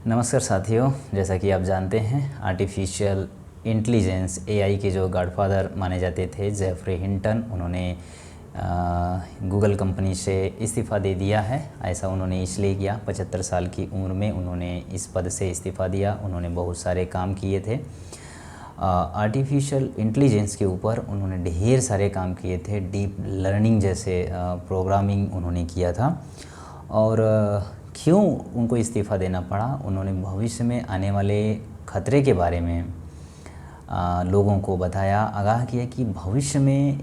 नमस्कार साथियों, जैसा कि आप जानते हैं आर्टिफिशियल इंटेलिजेंस एआई के जो गॉडफादर माने जाते थे जेफरी हिंटन, उन्होंने गूगल कंपनी से इस्तीफ़ा दे दिया है। ऐसा उन्होंने इसलिए किया, 75 साल की उम्र में उन्होंने इस पद से इस्तीफ़ा दिया। उन्होंने बहुत सारे काम किए थे आर्टिफिशियल इंटेलिजेंस के ऊपर। उन्होंने ढेर सारे काम किए थे, डीप लर्निंग जैसे प्रोग्रामिंग उन्होंने किया था। और क्यों उनको इस्तीफ़ा देना पड़ा, उन्होंने भविष्य में आने वाले ख़तरे के बारे में लोगों को बताया, आगाह किया कि भविष्य में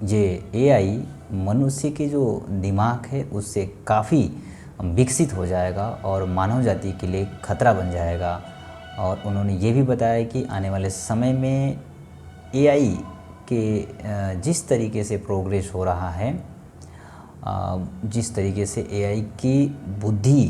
ये एआई मनुष्य के जो दिमाग है उससे काफ़ी विकसित हो जाएगा और मानव जाति के लिए ख़तरा बन जाएगा। और उन्होंने ये भी बताया कि आने वाले समय में एआई के जिस तरीके से प्रोग्रेस हो रहा है, जिस तरीके से एआई की बुद्धि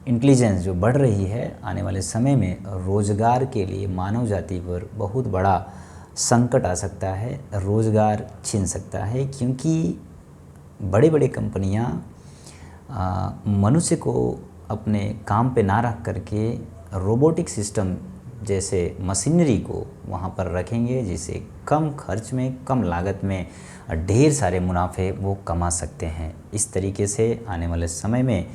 इंटेलिजेंस जो बढ़ रही है, आने वाले समय में रोज़गार के लिए मानव जाति पर बहुत बड़ा संकट आ सकता है, रोज़गार छीन सकता है। क्योंकि बड़े बड़े कंपनियां मनुष्य को अपने काम पे ना रख करके रोबोटिक सिस्टम जैसे मशीनरी को वहाँ पर रखेंगे, जिससे कम खर्च में, कम लागत में ढेर सारे मुनाफे वो कमा सकते हैं। इस तरीके से आने वाले समय में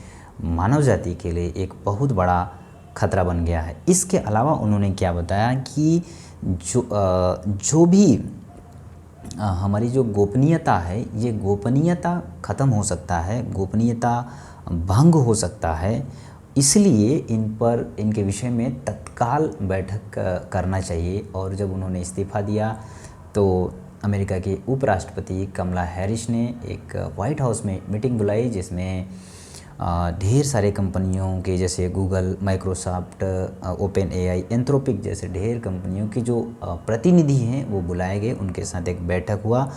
मानव जाति के लिए एक बहुत बड़ा खतरा बन गया है। इसके अलावा उन्होंने क्या बताया कि जो भी हमारी जो गोपनीयता है, ये गोपनीयता ख़त्म हो सकता है, गोपनीयता भंग हो सकता है। इसलिए इनके विषय में तत्काल बैठक करना चाहिए। और जब उन्होंने इस्तीफ़ा दिया तो अमेरिका के उपराष्ट्रपति कमला हैरिस ने एक वाइट हाउस में मीटिंग बुलाई, जिसमें ढेर सारे कंपनियों के जैसे Google, Microsoft, open AI, Anthropic जैसे ढेर कंपनियों के जो प्रतिनिधि हैं वो बुलाए गए। उनके साथ एक बैठक हुआ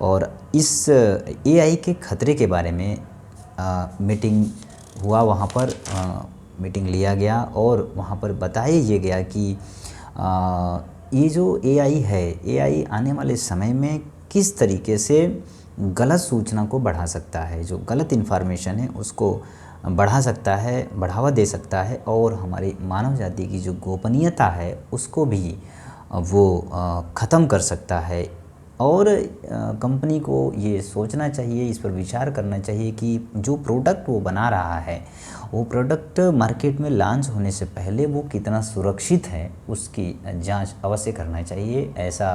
और इस एआई के ख़तरे के बारे में मीटिंग हुआ। वहाँ पर मीटिंग लिया गया और वहाँ पर बताया ये गया कि ये जो एआई है, एआई आने वाले समय में किस तरीके से गलत सूचना को बढ़ा सकता है, जो गलत इन्फॉर्मेशन है उसको बढ़ा सकता है, बढ़ावा दे सकता है, और हमारी मानव जाति की जो गोपनीयता है उसको भी वो ख़त्म कर सकता है। और कंपनी को ये सोचना चाहिए, इस पर विचार करना चाहिए कि जो प्रोडक्ट वो बना रहा है, वो प्रोडक्ट मार्केट में लॉन्च होने से पहले वो कितना सुरक्षित है, उसकी जांच अवश्य करना चाहिए। ऐसा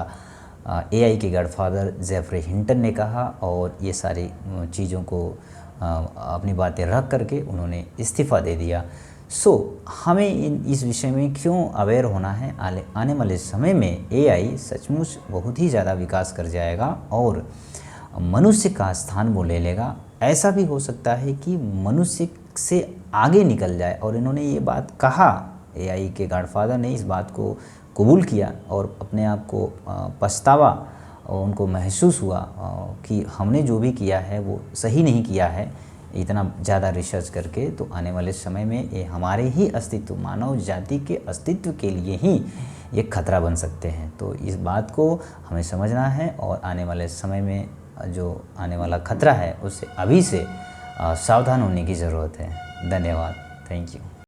एआई के गॉडफादर जेफरी हिंटन ने कहा। और ये सारी चीज़ों को अपनी बातें रख करके उन्होंने इस्तीफ़ा दे दिया। हमें इस विषय में क्यों अवेयर होना है। आने वाले समय में एआई सचमुच बहुत ही ज़्यादा विकास कर जाएगा और मनुष्य का स्थान वो ले लेगा। ऐसा भी हो सकता है कि मनुष्य से आगे निकल जाए। और इन्होंने ये बात कहा, एआई के गॉडफादर ने इस बात को कबूल किया और अपने आप को पछतावा और उनको महसूस हुआ कि हमने जो भी किया है वो सही नहीं किया है, इतना ज़्यादा रिसर्च करके। तो आने वाले समय में ये हमारे ही अस्तित्व, मानव जाति के अस्तित्व के लिए ही ये खतरा बन सकते हैं। तो इस बात को हमें समझना है और आने वाले समय में जो आने वाला खतरा है उससे अभी से सावधान होने की ज़रूरत है। धन्यवाद। Thank you.